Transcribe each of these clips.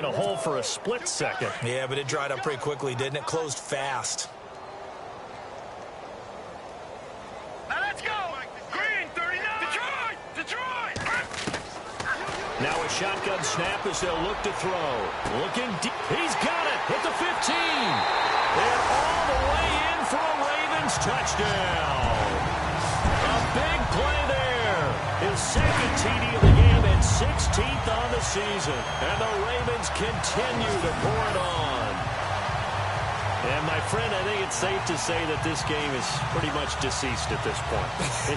in a hole for a split second. Yeah, but it dried up pretty quickly, didn't it? Closed fast. Now let's go! Green, 39! Detroit! Now a shotgun snap as they'll look to throw. Looking deep. He's got it at the 15. And all the way in for a Ravens touchdown. A big play there. His second TD of the game and 16th on the season. And the Ravens continue to pour it on. And, my friend, I think it's safe to say that this game is pretty much deceased at this point.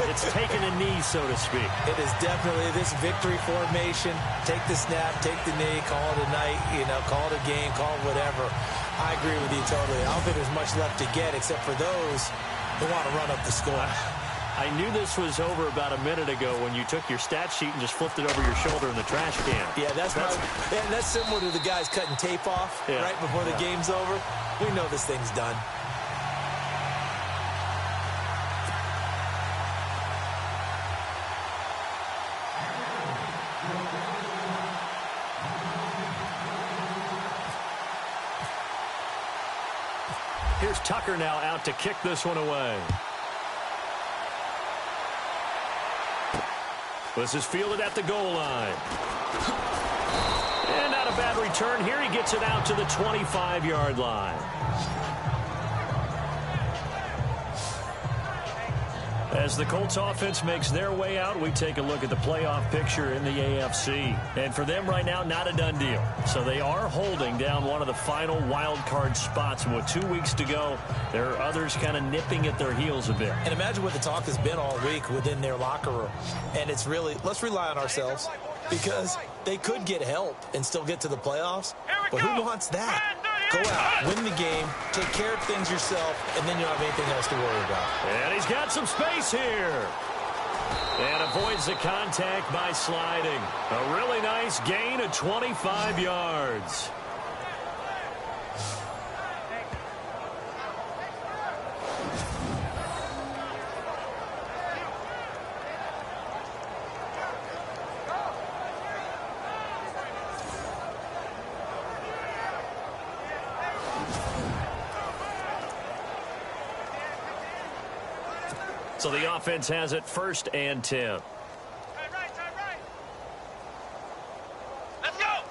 It's taken a knee, so to speak. It is definitely this victory formation. Take the snap, take the knee, call it a night, call it a game, call it whatever. I agree with you totally. I don't think there's much left to get except for those who want to run up the score. I knew this was over about a minute ago when you took your stat sheet and just flipped it over your shoulder in the trash can. Yeah, that's similar to the guys cutting tape off right before the game's over. We know this thing's done. Here's Tucker now out to kick this one away. This is fielded at the goal line. And not a bad return here. He gets it out to the 25-yard line. As the Colts offense makes their way out, we take a look at the playoff picture in the AFC. And for them right now, not a done deal. So they are holding down one of the final wild card spots. And with 2 weeks to go, there are others kind of nipping at their heels a bit. And imagine what the talk has been all week within their locker room. And it's really, let's rely on ourselves because they could get help and still get to the playoffs. But who wants that? Go out, win the game, take care of things yourself, and then you don't have anything else to worry about. And he's got some space here. And avoids the contact by sliding. A really nice gain of 25 yards. So the offense has it 1st and 10. Let's go!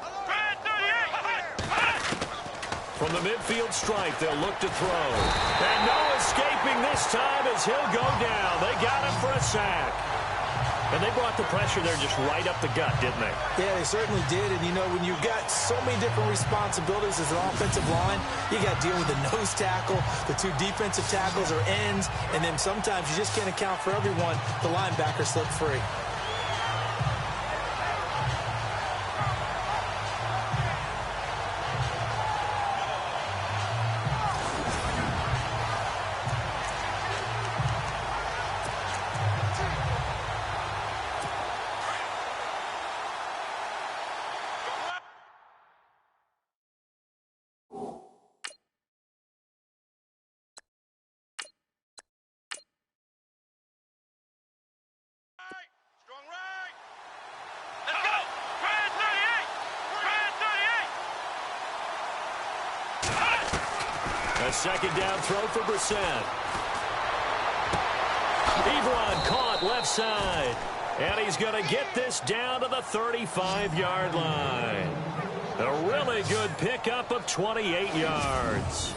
From the midfield stripe, they'll look to throw. And no escaping this time as he'll go down. They got him for a sack. And they brought the pressure there just right up the gut, didn't they? Yeah, they certainly did. And, when you've got so many different responsibilities as an offensive line, you got to deal with the nose tackle, the 2 defensive tackles or ends, and then sometimes you just can't account for everyone. The linebacker slipped free. A second down throw for Brissett. Ebron caught left side. And he's going to get this down to the 35-yard line. A really good pickup of 28 yards.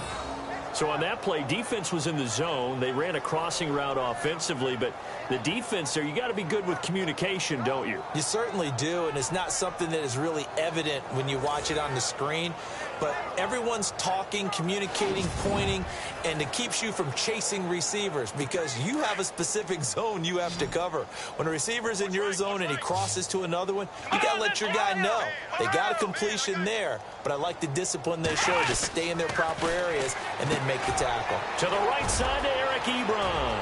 So on that play, defense was in the zone. They ran a crossing route offensively, but the defense there, you got to be good with communication, don't you? You certainly do, and it's not something that is really evident when you watch it on the screen. But everyone's talking, communicating, pointing, and it keeps you from chasing receivers because you have a specific zone you have to cover. When a receiver's in your zone and he crosses to another one, you got to let your guy know. They got a completion there, but I like the discipline they show to stay in their proper areas and then make the tackle. To the right side to Eric Ebron.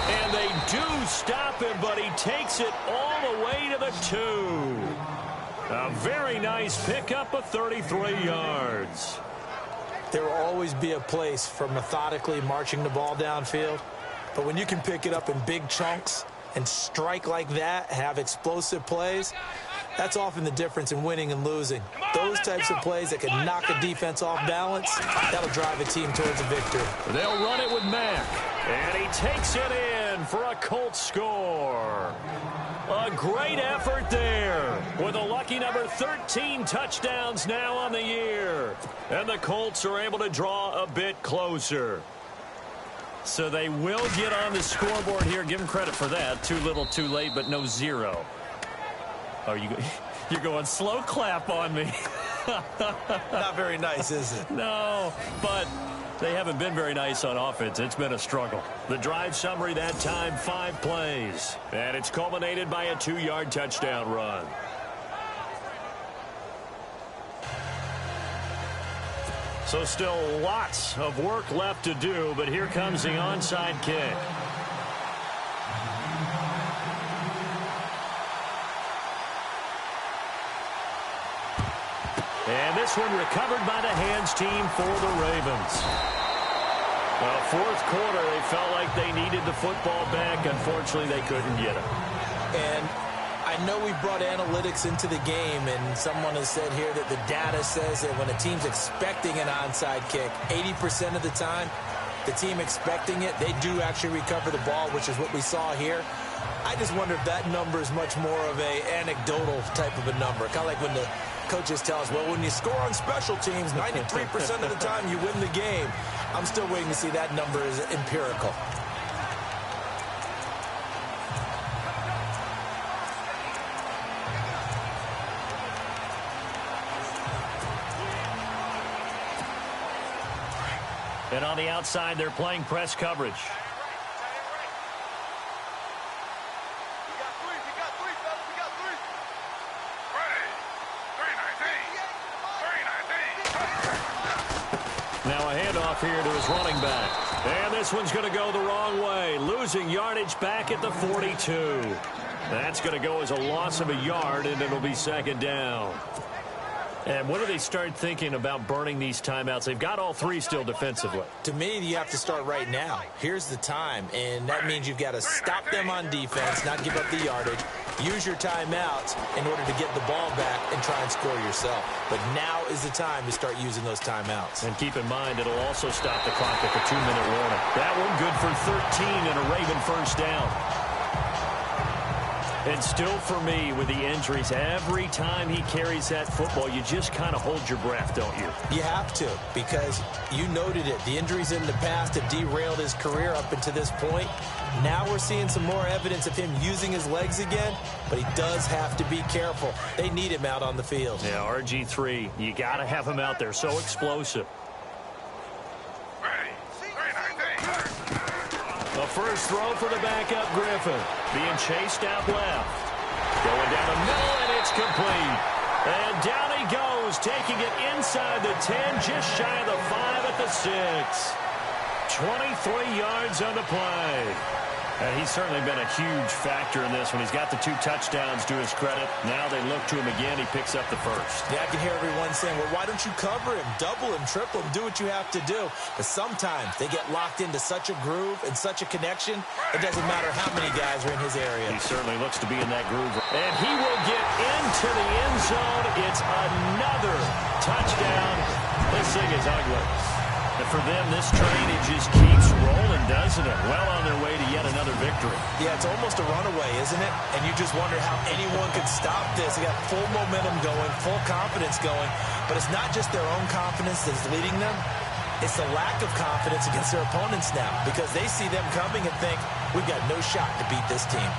And they do stop him, but he takes it all the way to the 2. A very nice pickup of 33 yards. There will always be a place for methodically marching the ball downfield. But when you can pick it up in big chunks and strike like that, have explosive plays, That's often the difference in winning and losing. Those types of plays that can knock a defense off balance, that'll drive a team towards a victory. They'll run it with Mack. And he takes it in for a Colts score. A great effort there with a lucky number 13 touchdowns now on the year. And the Colts are able to draw a bit closer. So they will get on the scoreboard here. Give them credit for that. Too little, too late, but no zero. Oh, you're going slow clap on me. Not very nice, is it? No, but they haven't been very nice on offense. It's been a struggle. The drive summary that time, 5 plays. And it's culminated by a 2-yard touchdown run. So still lots of work left to do, but here comes the onside kick. And this one recovered by the hands team for the Ravens. Fourth quarter, they felt like they needed the football back. Unfortunately, they couldn't get it. And I know we brought analytics into the game, and someone has said here that the data says that when a team's expecting an onside kick, 80% of the time, the team expecting it, they do actually recover the ball, which is what we saw here. I just wonder if that number is much more of a anecdotal type of a number. Kind of like when the coaches tell us, well, when you score on special teams, 93% of the time you win the game. I'm still waiting to see that number is empirical. And on the outside, they're playing press coverage. Now a handoff here to his running back. And this one's going to go the wrong way. Losing yardage back at the 42. That's going to go as a loss of a yard, and it'll be second down. And when do they start thinking about burning these timeouts? They've got all 3 still defensively. To me, you have to start right now. Here's the time, and that means you've got to stop them on defense, not give up the yardage, use your timeouts in order to get the ball back and try and score yourself. But now is the time to start using those timeouts. And keep in mind, it'll also stop the clock at the 2-minute warning. That one good for 13 and a Raven first down. And still for me, with the injuries, every time he carries that football, you just kind of hold your breath, don't you? You have to, because you noted it. The injuries in the past have derailed his career up until this point. Now we're seeing some more evidence of him using his legs again, but he does have to be careful. They need him out on the field. Yeah, RG3, you got to have him out there. So explosive. A first throw for the backup Griffin. Being chased out left. Going down the middle, and it's complete. And down he goes, taking it inside the 10, just shy of the 5 at the 6. 23 yards on the play. And he's certainly been a huge factor in this one. He's got the 2 touchdowns to his credit. Now they look to him again. He picks up the first. Yeah, I can hear everyone saying, well, why don't you cover him, double him, triple him, do what you have to do. But sometimes they get locked into such a groove and such a connection, it doesn't matter how many guys are in his area. He certainly looks to be in that groove. And he will get into the end zone. It's another touchdown. This thing is ugly. And for them, this train, it just keeps rolling, doesn't it? Well on their way to yet another victory. Yeah, it's almost a runaway, isn't it? And you just wonder how anyone could stop this. They got full momentum going, full confidence going. But it's not just their own confidence that's leading them. It's the lack of confidence against their opponents now, because they see them coming and think, we've got no shot to beat this team.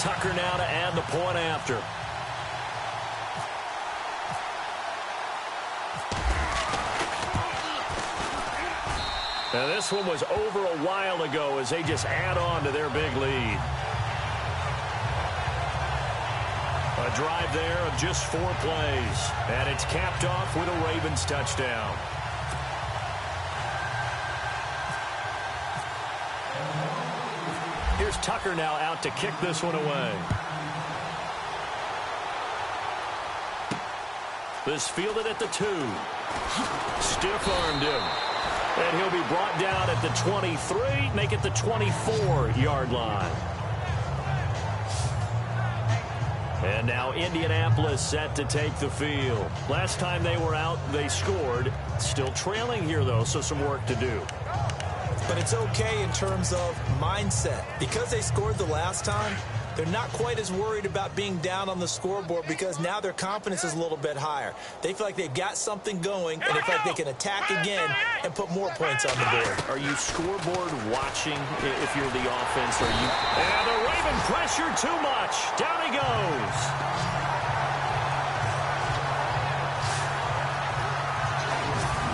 Tucker now to add the point after. Now this one was over a while ago as they just add on to their big lead. A drive there of just 4 plays. And it's capped off with a Ravens touchdown. Here's Tucker now out to kick this one away. This fielded at the 2. Stiff-armed him. And he'll be brought down at the 23, make it the 24-yard line. And now Indianapolis set to take the field. Last time they were out, they scored. Still trailing here, though, so some work to do. But it's okay in terms of mindset. Because they scored the last time, they're not quite as worried about being down on the scoreboard because now their confidence is a little bit higher. They feel like they've got something going, and they feel like they can attack again and put more points on the board. Are you scoreboard watching if you're the offense? Are you? And the Raven pressure too much. Down he goes.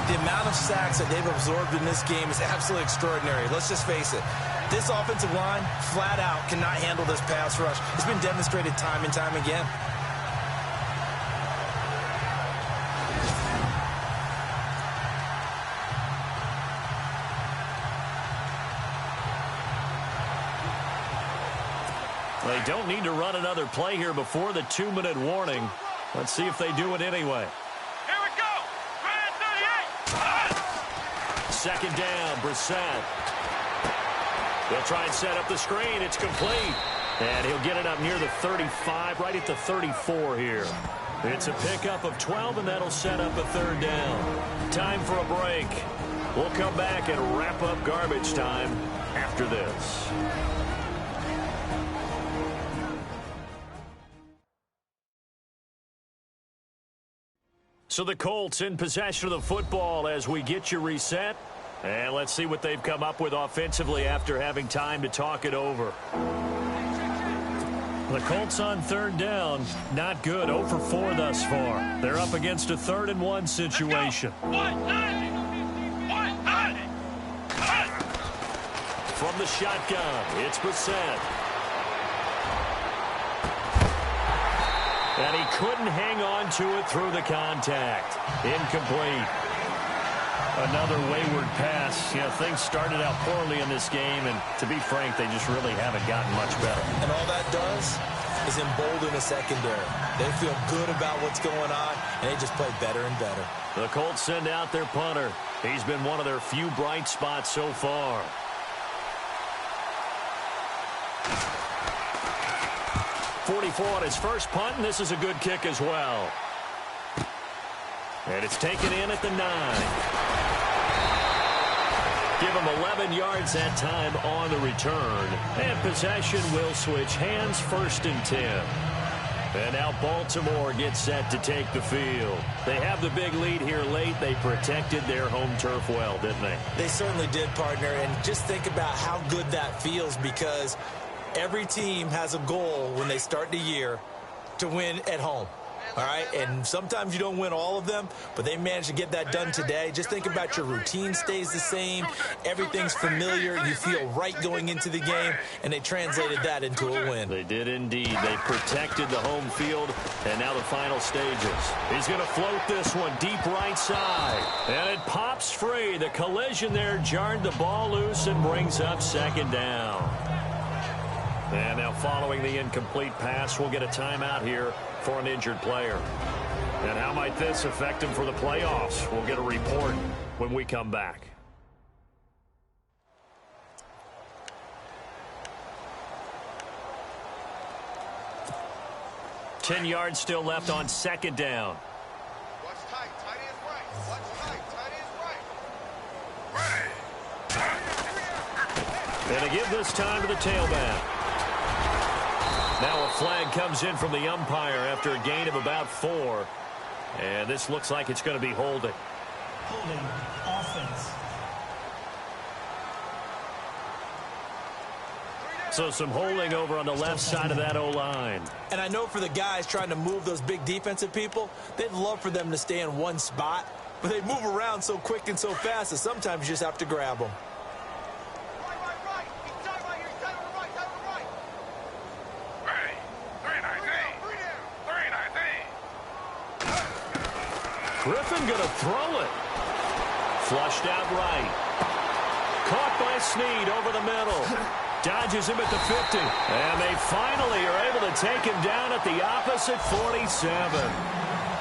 The amount of sacks that they've absorbed in this game is absolutely extraordinary. Let's just face it. This offensive line, flat out, cannot handle this pass rush. It's been demonstrated time and time again. They don't need to run another play here before the 2-minute warning. Let's see if they do it anyway. Here we go. 38. Second down, Brissett. They'll try and set up the screen. It's complete. And he'll get it up near the 35, right at the 34 here. It's a pickup of 12, and that'll set up a third down. Time for a break. We'll come back and wrap up garbage time after this. So the Colts in possession of the football as we get you reset. And let's see what they've come up with offensively after having time to talk it over. The Colts on third down, not good, 0 for 4 thus far. They're up against a 3rd and 1 situation. From the shotgun, it's Brissett. And he couldn't hang on to it through the contact. Incomplete. Another wayward pass. You know, things started out poorly in this game, and to be frank, they just really haven't gotten much better. And all that does is embolden the secondary. They feel good about what's going on, and they just play better and better. The Colts send out their punter. He's been one of their few bright spots so far. .44 on his first punt, and this is a good kick as well. And it's taken in at the 9. Give him 11 yards that time on the return. And possession will switch hands, 1st and 10. And now Baltimore gets set to take the field. They have the big lead here late. They protected their home turf well, didn't they? They certainly did, partner. And just think about how good that feels because every team has a goal when they start the year to win at home. All right, and sometimes you don't win all of them, but they managed to get that done today. Just think about your routine stays the same. Everything's familiar. You feel right going into the game, and they translated that into a win. They did indeed. They protected the home field, and now the final stages. He's going to float this one deep right side, and it pops free. The collision there jarred the ball loose and brings up 2nd down. And now following the incomplete pass, we'll get a timeout here for an injured player. And how might this affect him for the playoffs? We'll get a report when we come back. Ten yards still left on 2nd down. Watch tight. Tight is right. Watch tight. Tight is right. And to give this time to the tailback. Now a flag comes in from the umpire after a gain of about 4. And this looks like it's going to be holding. Holding offense. So some holding over on the left side of that O-line. And I know for the guys trying to move those big defensive people, they'd love for them to stay in one spot. But they move around so quick and so fast that sometimes you just have to grab them. Griffin going to throw it. Flushed out right. Caught by Snead over the middle. Dodges him at the 50. And they finally are able to take him down at the opposite 47.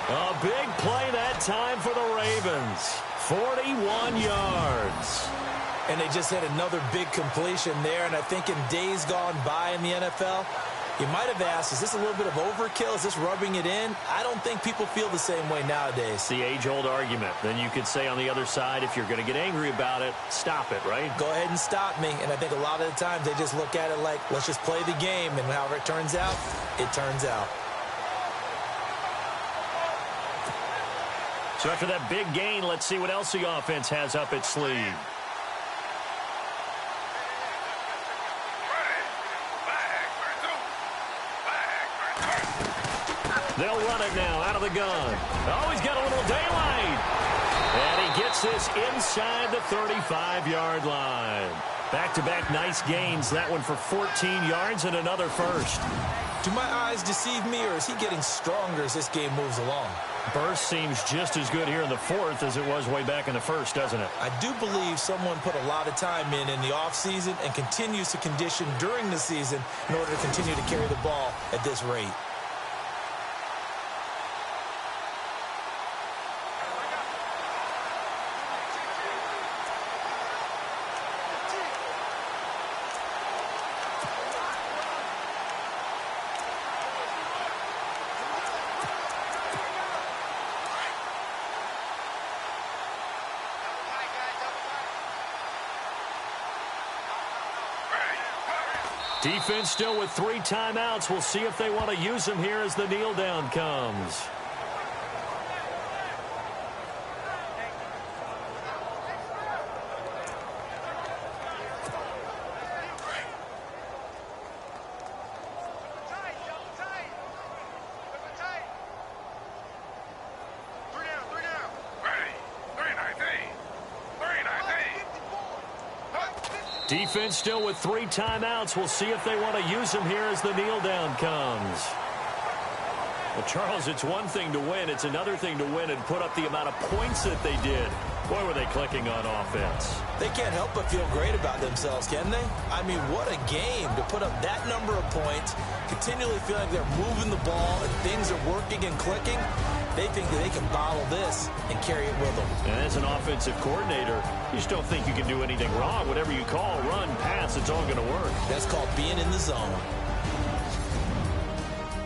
A big play that time for the Ravens. 41 yards. And they just hit another big completion there. And I think in days gone by in the NFL, you might have asked, is this a little bit of overkill? Is this rubbing it in? I don't think people feel the same way nowadays. The age-old argument. Then you could say on the other side, if you're going to get angry about it, stop it, right? Go ahead and stop me. And I think a lot of the times they just look at it like, let's just play the game. And however it turns out, it turns out. So after that big gain, let's see what else the offense has up its sleeve. They'll run it now out of the gun. Oh, he's got a little daylight. And he gets this inside the 35-yard line. Back-to-back nice gains. That one for 14 yards and another first. Do my eyes deceive me, or is he getting stronger as this game moves along? Burst seems just as good here in the fourth as it was way back in the first, doesn't it? I do believe someone put a lot of time in the offseason and continues to condition during the season in order to continue to carry the ball at this rate. Defense still with 3 timeouts. We'll see if they want to use them here as the kneel down comes. Defense still with 3 timeouts. We'll see if they want to use them here as the kneel down comes. Well, Charles, it's one thing to win. It's another thing to win and put up the amount of points that they did. Boy, were they clicking on offense. They can't help but feel great about themselves, can they? I mean, what a game to put up that number of points, continually feel like they're moving the ball and things are working and clicking. They think that they can bottle this and carry it with them. And as an offensive coordinator, you just don't think you can do anything wrong. Whatever you call, run, pass, it's all going to work. That's called being in the zone.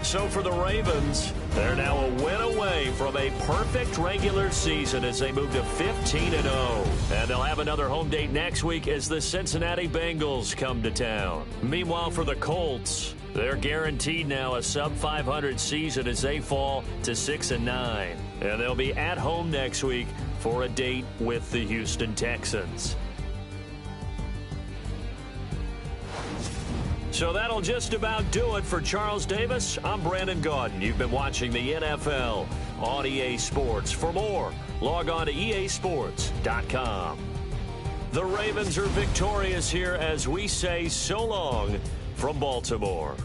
So for the Ravens, they're now a win away from a perfect regular season as they move to 15-0. And they'll have another home date next week as the Cincinnati Bengals come to town. Meanwhile, for the Colts, they're guaranteed now a sub-500 season as they fall to 6-9. And they'll be at home next week for a date with the Houston Texans. So that'll just about do it for Charles Davis. I'm Brandon Gaudin. You've been watching the NFL on EA Sports. For more, log on to easports.com. The Ravens are victorious here as we say so long from Baltimore.